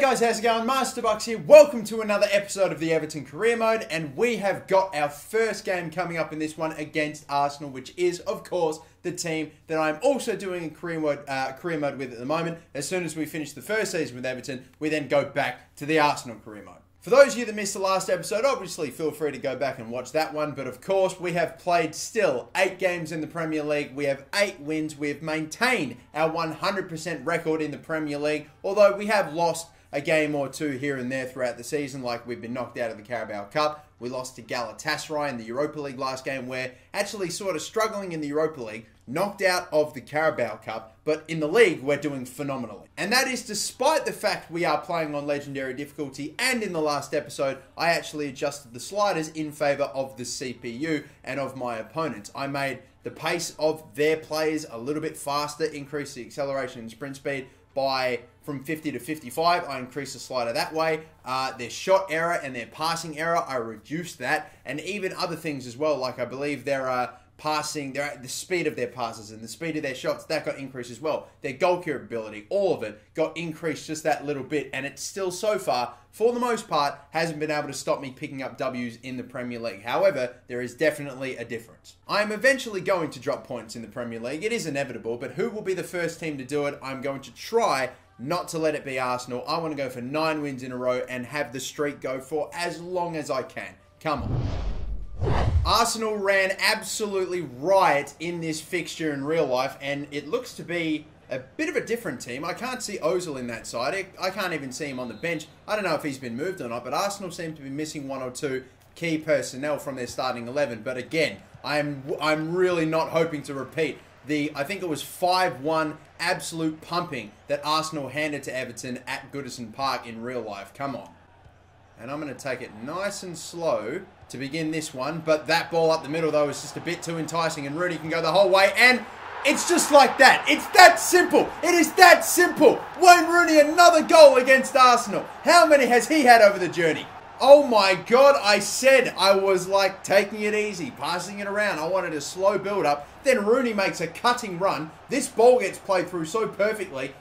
Guys, how's it going? MasterBucks here. Welcome to another episode of the Everton Career Mode, and we have got our first game coming up in this one against Arsenal, which is, of course, the team that I'm also doing a career mode with at the moment. As soon as we finish the first season with Everton, we then go back to the Arsenal career mode. For those of you that missed the last episode, obviously feel free to go back and watch that one. But of course, we have played still 8 games in the Premier League. We have 8 wins. We have maintained our 100% record in the Premier League. Although we have lost a game or two here and there throughout the season, like we've been knocked out of the Carabao Cup. We lost to Galatasaray in the Europa League last game. We're actually sort of struggling in the Europa League, knocked out of the Carabao Cup, but in the league, we're doing phenomenally. And that is despite the fact we are playing on legendary difficulty, and in the last episode, I actually adjusted the sliders in favour of the CPU and of my opponents. I made the pace of their players a little bit faster, increased the acceleration and sprint speed from 50 to 55. I increased the slider that way. Their shot error and their passing error, I reduced that. And even other things as well, like I believe their the speed of their passes and the speed of their shots, that got increased as well. Their goal capability, all of it got increased just that little bit. And it still so far, for the most part, hasn't been able to stop me picking up W's in the Premier League. However, there is definitely a difference. I am eventually going to drop points in the Premier League. It is inevitable, but who will be the first team to do it? I'm going to try not to let it be Arsenal. I want to go for 9 wins in a row and have the streak go for as long as I can. Come on. Arsenal ran absolutely riot in this fixture in real life, and it looks to be a bit of a different team. I can't see Ozil in that side. I can't even see him on the bench. I don't know if he's been moved or not, but Arsenal seem to be missing 1 or 2 key personnel from their starting 11. But again, I'm really not hoping to repeat I think it was 5-1 absolute pumping that Arsenal handed to Everton at Goodison Park in real life. Come on. And I'm going to take it nice and slow to begin this one. But that ball up the middle, though, is just a bit too enticing. And Rooney can go the whole way. And it's just like that. It's that simple. It is that simple. Wayne Rooney, another goal against Arsenal. How many has he had over the journey? Oh my God, I said I was like taking it easy, passing it around. I wanted a slow build up. Then Rooney makes a cutting run. This ball gets played through so perfectly.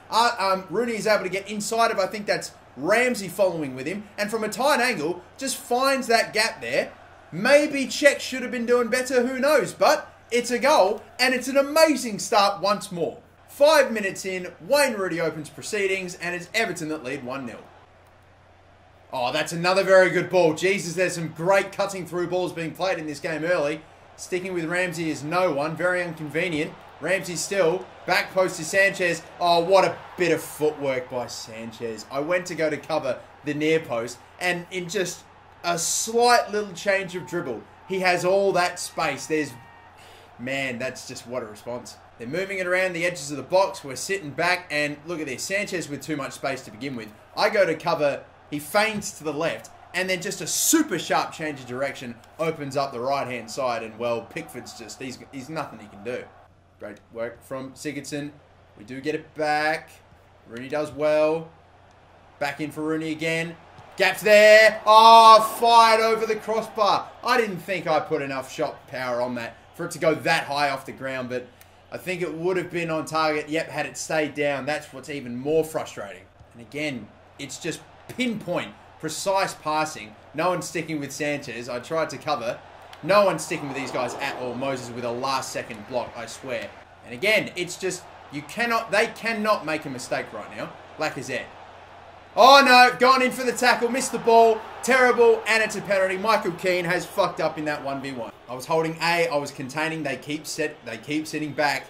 Rooney is able to get inside of, I think that's Ramsey following with him. And from a tight angle, just finds that gap there. Maybe Czech should have been doing better, who knows. But it's a goal, and it's an amazing start once more. 5 minutes in, Wayne Rooney opens proceedings, and it's Everton that lead 1-0. Oh, that's another very good ball. Jesus, there's some great cutting through balls being played in this game early. Sticking with Ramsey is no one. Very inconvenient. Ramsey still. Back post to Sanchez. Oh, what a bit of footwork by Sanchez. I went to go to cover the near post, and in just a slight little change of dribble, he has all that space. Man, that's just what a response. They're moving it around the edges of the box. We're sitting back, and look at this. Sanchez with too much space to begin with. I go to cover. He feigns to the left, and then just a super sharp change of direction opens up the right-hand side, and, well, Pickford's just, he's nothing he can do. Great work from Sigurdsson. We do get it back. Rooney does well. Back in for Rooney again. Gaps there. Oh, fired over the crossbar. I didn't think I put enough shot power on that for it to go that high off the ground, but I think it would have been on target. Yep, had it stayed down, that's what's even more frustrating. And again, it's just pinpoint, precise passing. No one's sticking with Sanchez. I tried to cover. No one's sticking with these guys at all. Moses with a last-second block, I swear. And again, it's just, they cannot make a mistake right now. Lacazette. Oh no, gone in for the tackle, missed the ball. Terrible, and it's a penalty. Michael Keane has fucked up in that 1v1. I was holding A, I was containing, they keep sitting back.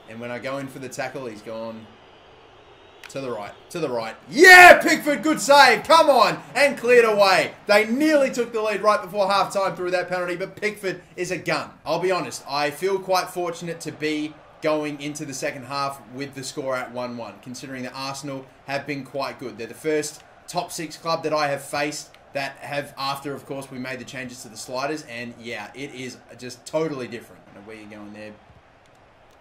And when I go in for the tackle, he's gone to the right, to the right. Yeah, Pickford, good save. Come on, and cleared away. They nearly took the lead right before half-time through that penalty, but Pickford is a gun. I'll be honest, I feel quite fortunate to be going into the second half with the score at 1-1, considering that Arsenal have been quite good. They're the first top 6 club that I have faced that have, after, of course, we made the changes to the sliders, and yeah, it is just totally different. I don't know where you're going there.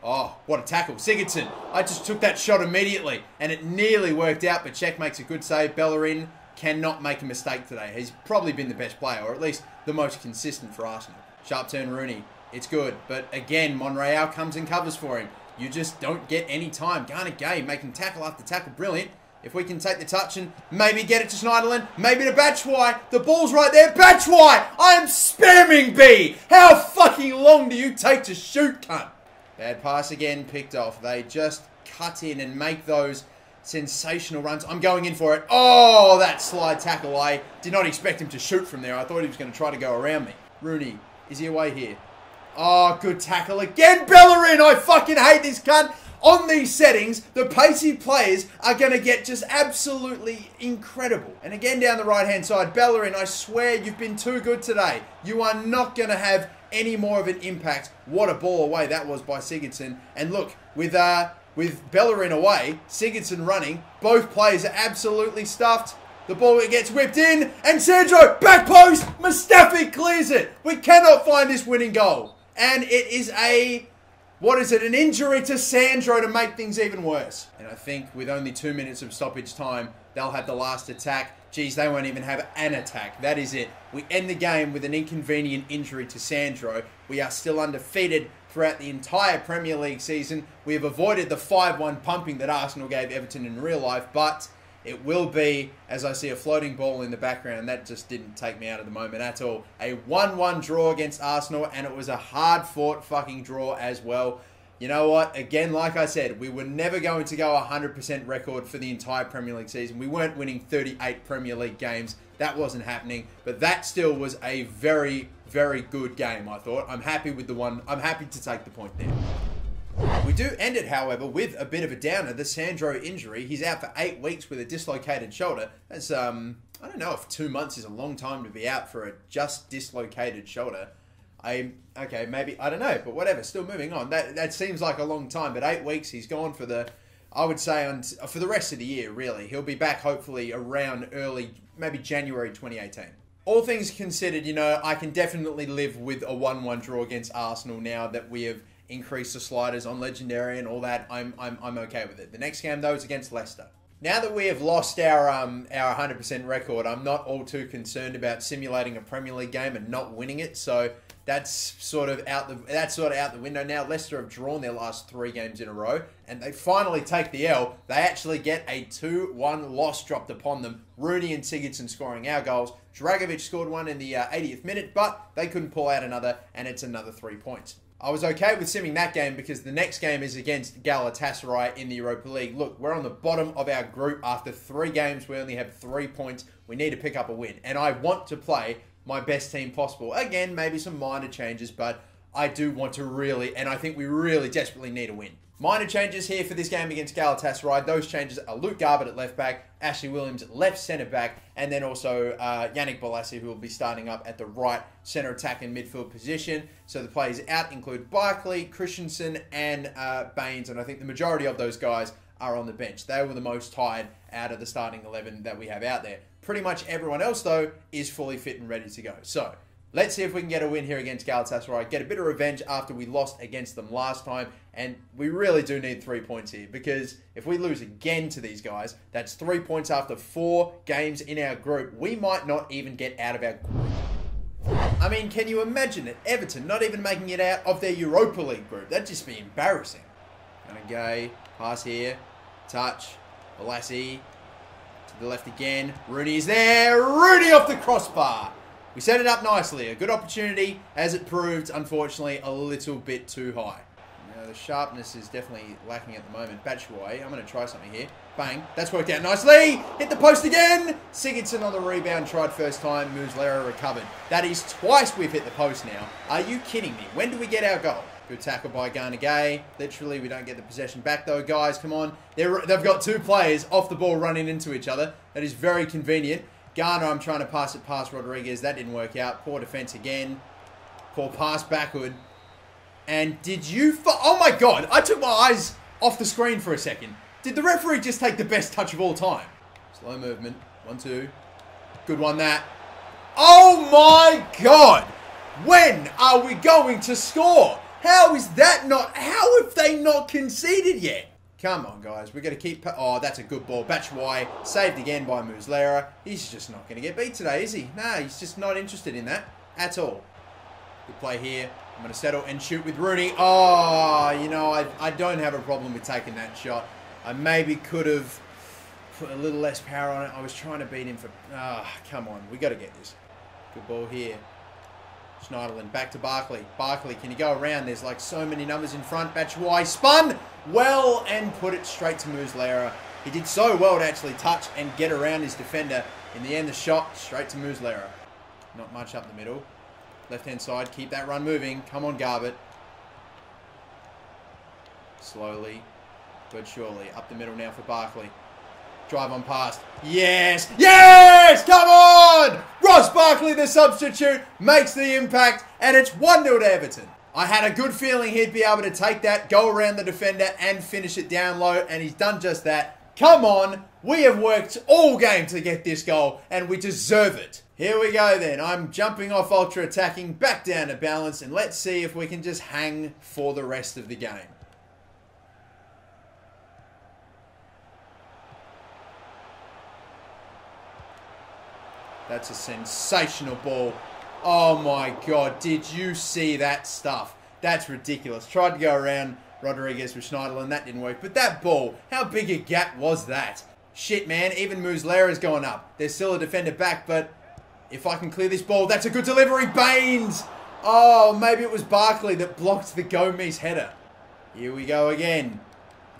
Oh, what a tackle. Sigurdsson. I just took that shot immediately, and it nearly worked out, but Czech makes a good save. Bellerin cannot make a mistake today. He's probably been the best player, or at least the most consistent for Arsenal. Sharp turn Rooney. It's good, but again, Monreal comes and covers for him. You just don't get any time. Garner Gay making tackle after tackle. Brilliant. If we can take the touch and maybe get it to Schneiderlin, maybe to Batshuayi. The ball's right there. Batshuayi! I am spamming B! How fucking long do you take to shoot, cunt? Bad pass again, picked off. They just cut in and make those sensational runs. I'm going in for it. Oh, that slide tackle. I did not expect him to shoot from there. I thought he was going to try to go around me. Rooney, is he away here? Oh, good tackle again. Bellerin! I fucking hate this cunt. On these settings, the pacey players are going to get just absolutely incredible. And again down the right-hand side, Bellerin, I swear you've been too good today. You are not going to have any more of an impact. What a ball away that was by Sigurdsson. And look, with Bellerin away, Sigurdsson running, both players are absolutely stuffed. The ball gets whipped in, and Sandro, back post, Mustafi clears it. We cannot find this winning goal. And it is an injury to Sandro to make things even worse. And I think with only 2 minutes of stoppage time, they'll have the last attack. Geez, they won't even have an attack. That is it. We end the game with an inconvenient injury to Sandro. We are still undefeated throughout the entire Premier League season. We have avoided the 5-1 pumping that Arsenal gave Everton in real life, but it will be, as I see a floating ball in the background, that just didn't take me out of the moment at all. A 1-1 draw against Arsenal, and it was a hard-fought fucking draw as well. You know what? Again, like I said, we were never going to go 100% record for the entire Premier League season. We weren't winning 38 Premier League games. That wasn't happening. But that still was a very, very good game, I thought. I'm happy with the one. I'm happy to take the point there. We do end it, however, with a bit of a downer. The Sandro injury. He's out for 8 weeks with a dislocated shoulder. That's, I don't know if 2 months is a long time to be out for a just dislocated shoulder. Okay, maybe, I don't know, but whatever, still moving on. That seems like a long time, but 8 weeks, he's gone for the, I would say, for the rest of the year, really. He'll be back, hopefully, around early, maybe January 2018. All things considered, you know, I can definitely live with a 1-1 draw against Arsenal now that we have increased the sliders on Legendary and all that. I'm okay with it. The next game, though, is against Leicester. Now that we have lost our 100% record, I'm not all too concerned about simulating a Premier League game and not winning it, so that's sort of out the window now. Leicester have drawn their last 3 games in a row, and they finally take the L. They actually get a 2-1 loss dropped upon them. Rooney and Sigurdsson scoring our goals. Dragovic scored one in the 80th minute, but they couldn't pull out another, and it's another 3 points. I was okay with simming that game because the next game is against Galatasaray in the Europa League. Look, we're on the bottom of our group. After 3 games, we only have 3 points. We need to pick up a win, and I want to play my best team possible. Again, maybe some minor changes, but I do want to really, and I think we really desperately need a win. Minor changes here for this game against Galatasaray. Those changes are Luke Garbutt at left back, Ashley Williams at left centre back, and then also Yannick Bolasie, who will be starting up at the right centre attack and midfield position. So the players out include Barkley, Christensen, and Baines, and I think the majority of those guys are on the bench. They were the most tired out of the starting 11 that we have out there. Pretty much everyone else, though, is fully fit and ready to go. So let's see if we can get a win here against Galatasaray, get a bit of revenge after we lost against them last time, and we really do need 3 points here, because if we lose again to these guys, that's 3 points after 4 games in our group. We might not even get out of our group. I mean, can you imagine it? Everton not even making it out of their Europa League group. That'd just be embarrassing. Gay, pass here, touch, Bolasie, to the left again, Rooney is there, Rooney off the crossbar. We set it up nicely, a good opportunity, as it proved, unfortunately, a little bit too high. Now, the sharpness is definitely lacking at the moment. Batshuayi, I'm going to try something here. Bang, that's worked out nicely. Hit the post again. Sigurdsson on the rebound, tried first time. Muslera recovered. That is twice we've hit the post now. Are you kidding me? When do we get our goal? Good tackle by Gana Gay. Literally, we don't get the possession back though, guys. Come on. They've got 2 players off the ball running into each other. That is very convenient. Garner, I'm trying to pass it past Rodriguez. That didn't work out. Poor defense again. Poor pass backward. And did you... Oh my God. I took my eyes off the screen for a second. Did the referee just take the best touch of all time? Slow movement. 1-2. Good one, that. Oh my God. When are we going to score? How is that not... How have they not conceded yet? Come on, guys. We've got to keep... Oh, that's a good ball. Batshuayi saved again by Muslera. He's just not going to get beat today, is he? No, he's just not interested in that at all. Good play here. I'm going to settle and shoot with Rooney. Oh, you know, I don't have a problem with taking that shot. I maybe could have put a little less power on it. I was trying to beat him for... come on. We got to get this. Good ball here. Schneiderlin back to Barkley. Barkley, can you go around? There's like so many numbers in front. Batshuayi spun well and put it straight to Muslera. He did so well to actually touch and get around his defender. In the end, the shot straight to Muslera. Not much up the middle. Left-hand side, keep that run moving. Come on, Garbett. Slowly, but surely. Up the middle now for Barkley. Drive on past. Yes! Yes! Come on! Ross Barkley, the substitute, makes the impact, and it's 1-0 to Everton. I had a good feeling he'd be able to take that, go around the defender, and finish it down low, and he's done just that. Come on! We have worked all game to get this goal, and we deserve it. Here we go then. I'm jumping off ultra attacking, back down to balance, and let's see if we can just hang for the rest of the game. That's a sensational ball. Oh my God, did you see that stuff? That's ridiculous. Tried to go around Rodriguez with Schneiderlin, that didn't work. But that ball, how big a gap was that? Shit, man, even Muslera's going up. There's still a defender back, but if I can clear this ball, that's a good delivery. Baines! Oh, maybe it was Barkley that blocked the Gomez header. Here we go again.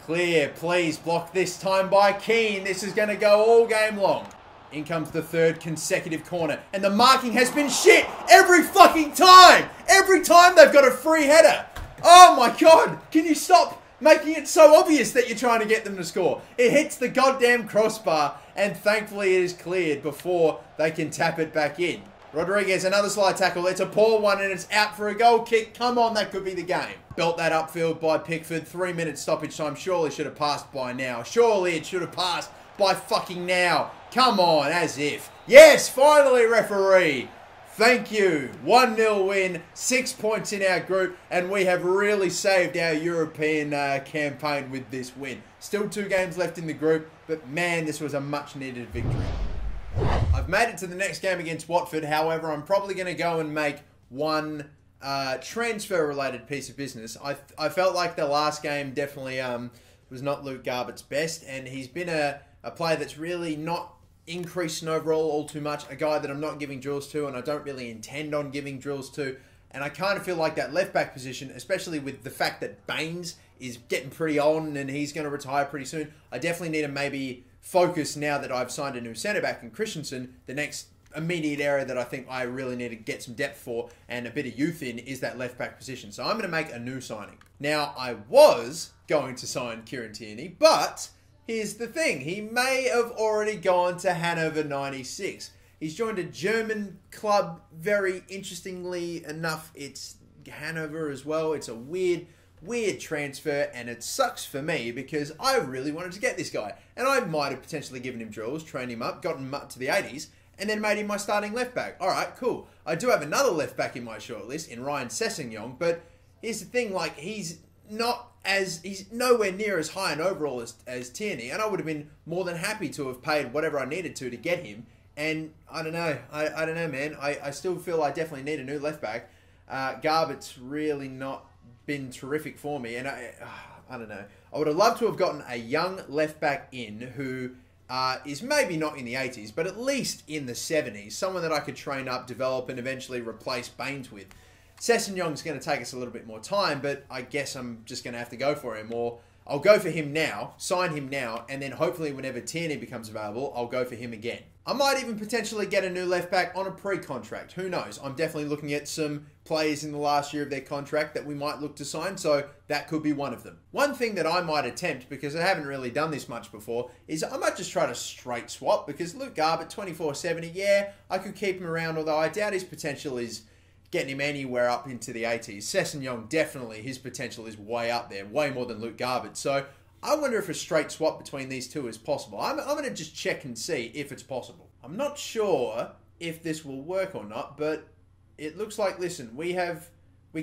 Clear, please block this time by Keane. This is going to go all game long. In comes the third consecutive corner. And the marking has been shit every fucking time. Every time they've got a free header. Oh my God. Can you stop making it so obvious that you're trying to get them to score? It hits the goddamn crossbar. And thankfully it is cleared before they can tap it back in. Rodriguez, another slide tackle. It's a poor one and it's out for a goal kick. Come on, that could be the game. Belt that upfield by Pickford. 3 minutes stoppage time. Surely should have passed by now. Surely it should have passed by fucking now. Come on, as if. Yes, finally, referee. Thank you. 1-0 win, 6 points in our group, and we have really saved our European campaign with this win. Still 2 games left in the group, but man, this was a much-needed victory. I've made it to the next game against Watford. However, I'm probably going to go and make one transfer-related piece of business. I felt like the last game definitely was not Luke Garbett's best, and he's been a player that's really not increased in overall all too much. A guy that I'm not giving drills to, and I don't really intend on giving drills to. And I kind of feel like that left-back position, especially with the fact that Baines is getting pretty on and he's going to retire pretty soon, I definitely need to maybe focus now that I've signed a new centre-back in Christensen. The next immediate area that I think I really need to get some depth for and a bit of youth in is that left-back position. So I'm going to make a new signing. Now, I was going to sign Kieran Tierney, but here's the thing. He may have already gone to Hannover 96. He's joined a German club. Very interestingly enough, it's Hannover as well. It's a weird transfer, and it sucks for me because I really wanted to get this guy. And I might have potentially given him drills, trained him up, gotten him up to the 80s, and then made him my starting left back. All right, cool. I do have another left back in my shortlist in Ryan Sessegnon, but here's the thing, like, he's nowhere near as high an overall as Tierney, and I would have been more than happy to have paid whatever I needed to get him. And I don't know. I don't know, man. I still feel I definitely need a new left back. Garbett's really not been terrific for me, and I don't know. I would have loved to have gotten a young left back in who is maybe not in the 80s, but at least in the 70s. Someone that I could train up, develop, and eventually replace Baines with. Sessegnon's going to take us a little bit more time, but I guess I'm just going to have to go for him. Or I'll go for him now, sign him now, and then hopefully whenever Tierney becomes available, I'll go for him again. I might even potentially get a new left back on a pre-contract. Who knows? I'm definitely looking at some players in the last year of their contract that we might look to sign, so that could be one of them. One thing that I might attempt, because I haven't really done this much before, is I might just try to straight swap, because Luke Garbett, 24-70, yeah, I could keep him around, although I doubt his potential is getting him anywhere up into the 80s. Sessegnon, definitely, his potential is way up there, way more than Luke Garbett. So I wonder if a straight swap between these two is possible. I'm going to just check and see if it's possible. I'm not sure if this will work or not, but it looks like, listen, we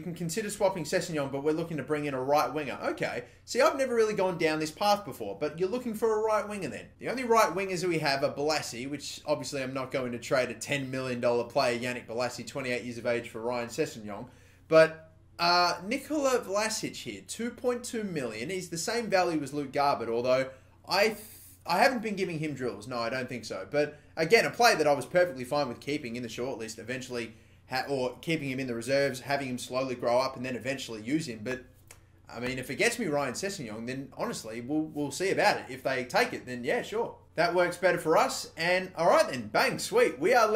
can consider swapping Sessegnon, but we're looking to bring in a right winger. Okay. See, I've never really gone down this path before, but you're looking for a right winger then. The only right wingers we have are Balassi, which obviously I'm not going to trade a $10 million player, Yannick Balassi, 28 years of age, for Ryan Sessegnon. But Nikola Vlasic here, 2.2 million. He's the same value as Luke Garbett, although I I haven't been giving him drills. No, I don't think so. But again, a player that I was perfectly fine with keeping in the shortlist eventually, or keeping him in the reserves, having him slowly grow up and then eventually use him. But I mean, if it gets me Ryan Sessegnon, then honestly, we'll see about it. If they take it, then yeah, sure. That works better for us. And all right then, bang, sweet. We are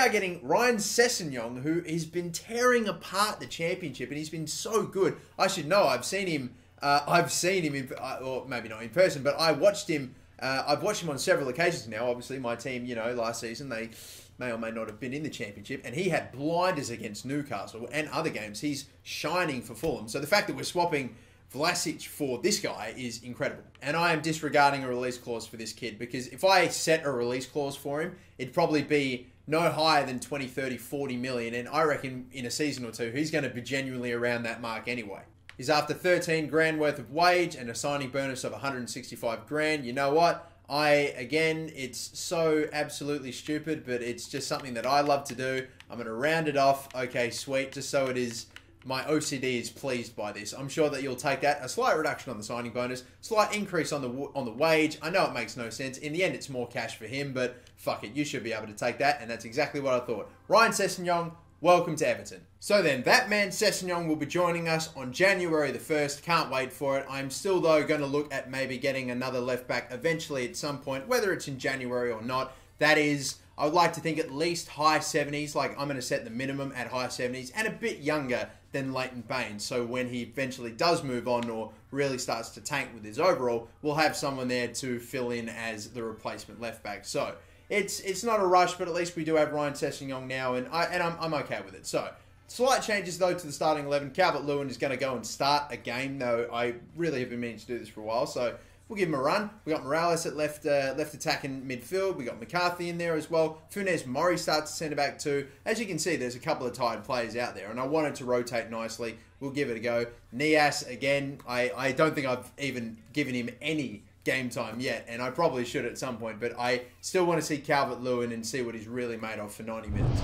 getting Ryan Sessegnon, who has been tearing apart the championship, and he's been so good. I should know. I've seen him. Or maybe not in person, but I watched him. I've watched him on several occasions now. Obviously, my team, last season they may or may not have been in the championship, and he had blinders against Newcastle and other games. He's shining for Fulham. So the fact that we're swapping Vlasic for this guy is incredible. And I am disregarding a release clause for this kid, because if I set a release clause for him, it'd probably be no higher than 20, 30, 40 million. And I reckon in a season or two, he's going to be genuinely around that mark anyway. He's after 13 grand worth of wage and a signing bonus of 165 grand. You know what? Again, it's so absolutely stupid, but it's just something that I love to do. I'm going to round it off. Okay, sweet. Just so it is, my OCD is pleased by this. I'm sure that you'll take that. A slight reduction on the signing bonus, slight increase on the wage. I know it makes no sense. In the end, it's more cash for him, but fuck it. You should be able to take that, and that's exactly what I thought. Ryan Sessegnon, welcome to Everton. So then, that man Sessegnon will be joining us on January the 1st. Can't wait for it. I'm still, though, going to look at maybe getting another left back eventually at some point, whether it's in January or not. That is, I would like to think at least high 70s. Like, I'm going to set the minimum at high 70s and a bit younger than Leighton Baines. So when he eventually does move on or really starts to tank with his overall, we'll have someone there to fill in as the replacement left back. So it's not a rush, but at least we do have Ryan Sessegnon now, and I'm okay with it. So slight changes though to the starting 11. Calvert-Lewin is going to go and start a game, though I really have been meaning to do this for a while. So we'll give him a run. We got Morales at left attacking midfield. We got McCarthy in there as well. Funes Mori starts at centre back too. As you can see, there's a couple of tired players out there, and I wanted to rotate nicely. We'll give it a go. Nias again. I don't think I've even given him any game time yet, and I probably should at some point, but I still want to see Calvert-Lewin and see what he's really made of for 90 minutes.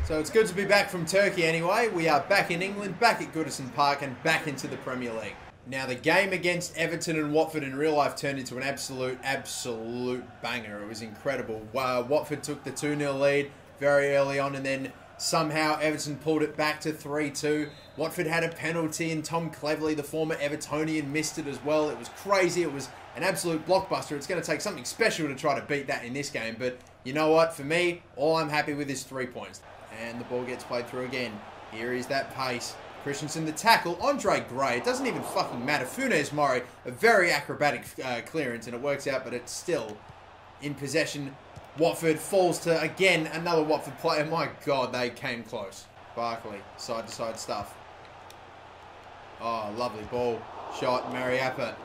So it's good to be back from Turkey anyway. We are back in England, back at Goodison Park, and back into the Premier League. Now, the game against Everton and Watford in real life turned into an absolute banger. It was incredible. Watford took the 2-0 lead very early on, and then somehow Everton pulled it back to 3-2. Watford had a penalty, and Tom Cleverley, the former Evertonian, missed it as well. It was crazy. It was an absolute blockbuster. It's going to take something special to try to beat that in this game. But you know what? For me, all I'm happy with is 3 points. And the ball gets played through again. Here is that pace. Christensen the tackle. Andre Gray. It doesn't even fucking matter. Funes Mori, a very acrobatic clearance, and it works out, but it's still in possession. Watford falls to, again, another Watford player. My God, they came close. Barkley, side-to-side stuff. Oh, lovely ball. Shot, Mariappa.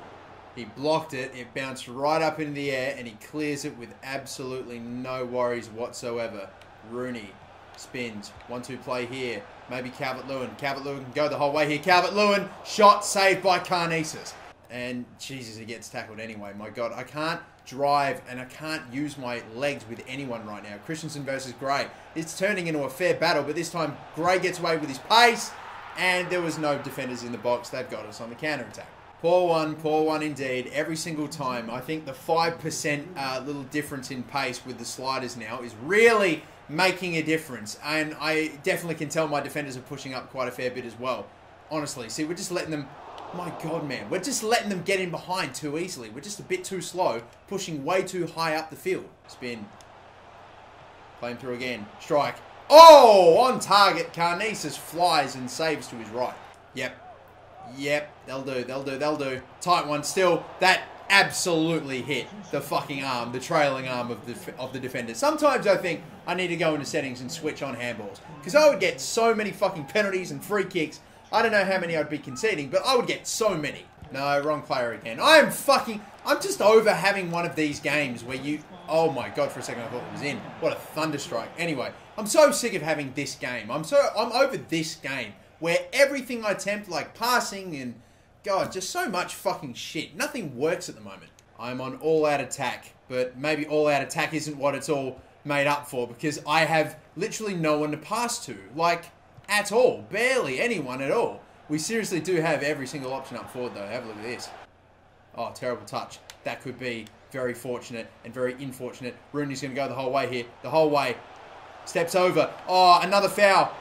He blocked it. It bounced right up into the air, and he clears it with absolutely no worries whatsoever. Rooney spins. 1-2 play here. Maybe Calvert-Lewin. Calvert-Lewin can go the whole way here. Calvert-Lewin. Shot saved by Karnisis. And, Jesus, he gets tackled anyway. My God, I can't drive and I can't use my legs with anyone right now. Christensen versus Gray. It's turning into a fair battle, but this time Gray gets away with his pace, and there was no defenders in the box. They've got us on the counter-attack. Poor one indeed. Every single time. I think the 5% little difference in pace with the sliders now is really making a difference. And I definitely can tell my defenders are pushing up quite a fair bit as well. Honestly, see, we're just letting them... My God, man. We're just letting them get in behind too easily. We're just a bit too slow, pushing way too high up the field. Spin. Playing through again. Strike. Oh! On target. Karnisis flies and saves to his right. Yep. They'll do. Tight one still. That absolutely hit the fucking arm, the trailing arm of the defender. Sometimes I think I need to go into settings and switch on handballs, because I would get so many fucking penalties and free kicks. I don't know how many I'd be conceding, but I would get so many. No, wrong player again. I'm just over having one of these games where you... Oh my God, for a second I thought it was in. What a thunderstrike. Anyway, I'm so sick of having this game. I'm over this game where everything I attempt, like passing and... God, just so much fucking shit. Nothing works at the moment. I'm on all-out attack, but maybe all-out attack isn't what it's all made up for, because I have literally no one to pass to. Like... At all. Barely anyone at all. We seriously do have every single option up forward, though. Have a look at this. Oh, terrible touch. that could be very fortunate and very unfortunate. Rooney's going to go the whole way here. The whole way. Steps over. Oh, another foul.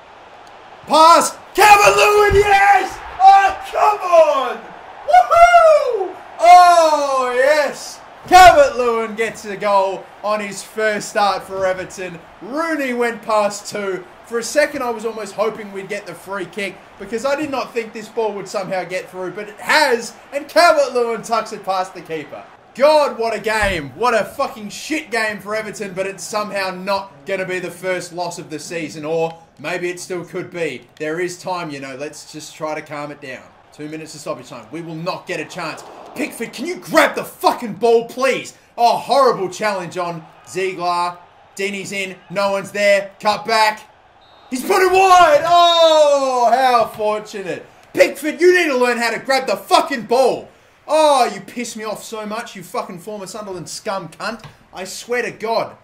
Pass! Calvert-Lewin, yes! Oh, come on! Woohoo! Oh, yes! Calvert-Lewin gets a goal on his first start for Everton. Rooney went past two. For a second, I was almost hoping we'd get the free kick because I did not think this ball would somehow get through, but it has, and Calvert-Lewin tucks it past the keeper. God, what a game. What a fucking shit game for Everton, but it's somehow not going to be the first loss of the season, or maybe it still could be. There is time, you know. Let's just try to calm it down. 2 minutes of stoppage time. We will not get a chance. Pickford, can you grab the fucking ball, please? Oh, horrible challenge on Ziegler. Deeney's in. No one's there. Cut back. He's put it wide. Oh, how fortunate. Pickford, you need to learn how to grab the fucking ball. Oh, you piss me off so much, you fucking former Sunderland scum cunt. I swear to God.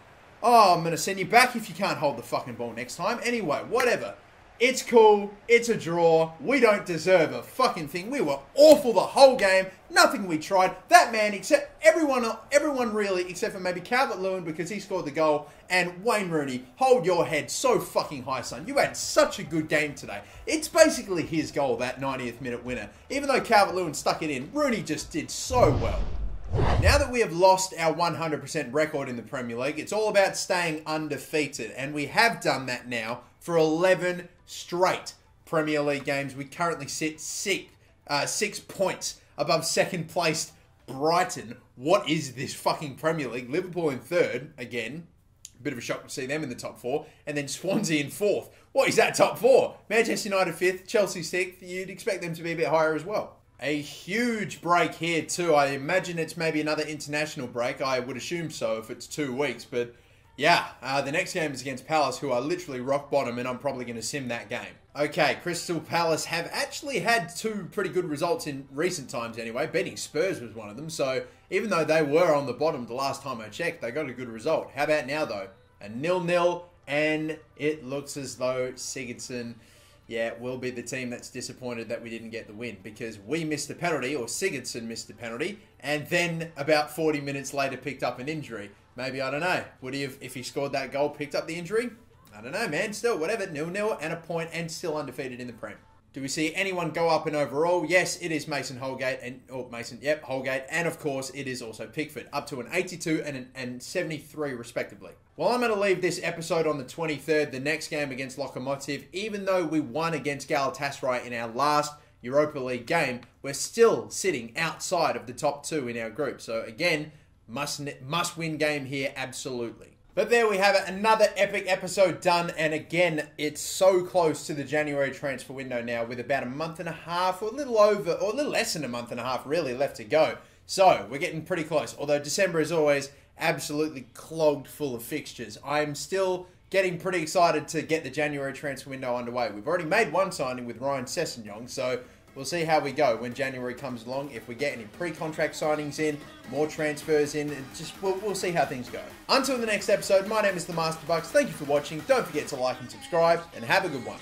Oh, I'm going to send you back if you can't hold the fucking ball next time. Anyway, whatever. It's cool. It's a draw. We don't deserve a fucking thing. We were awful the whole game. Nothing we tried. That man, except everyone really, except for maybe Calvert-Lewin because he scored the goal. And Wayne Rooney, hold your head so fucking high, son. You had such a good game today. It's basically his goal, that 90th minute winner. Even though Calvert-Lewin stuck it in, Rooney just did so well. Now that we have lost our 100% record in the Premier League, it's all about staying undefeated. And we have done that now for 11 straight Premier League games. We currently sit 6 points above second placed Brighton. What is this fucking Premier League? Liverpool in third, again. Bit of a shock to see them in the top four. And then Swansea in fourth. What is that top four? Manchester United fifth, Chelsea sixth. You'd expect them to be a bit higher as well. A huge break here too. I imagine it's maybe another international break. I would assume so if it's 2 weeks. But yeah, the next game is against Palace, who are literally rock bottom, and I'm probably going to sim that game. Okay, Crystal Palace have actually had 2 pretty good results in recent times anyway. Beating Spurs was one of them. So even though they were on the bottom the last time I checked, they got a good result. How about now though? A 0-0, and it looks as though Sigurdsson, yeah, will be the team that's disappointed that we didn't get the win because we missed a penalty, or Sigurdsson missed a penalty, and then about 40 minutes later picked up an injury. Maybe, I don't know, would he have, if he scored that goal, picked up the injury? I don't know, man. Still, whatever. 0-0 and a point, and still undefeated in the Prem. Do we see anyone go up in overall? Yes, it is Mason Holgate, Holgate, and of course it is also Pickford, up to an 82 and 73 respectively. Well, I'm going to leave this episode on the 23rd, the next game against Lokomotiv. Even though we won against Galatasaray in our last Europa League game, we're still sitting outside of the top 2 in our group. So again, must-win game here, absolutely. But there we have it, another epic episode done, and again, it's so close to the January transfer window now with about a month and a half, or a little over, or a little less than a month and a half really left to go. So, we're getting pretty close, although December is always absolutely clogged full of fixtures. I'm still getting pretty excited to get the January transfer window underway. We've already made one signing with Ryan Sessegnon, so we'll see how we go when January comes along. If we get any pre-contract signings in, more transfers in, we'll see how things go. Until the next episode, my name is the MasterBucks. Thank you for watching. Don't forget to like and subscribe, and have a good one.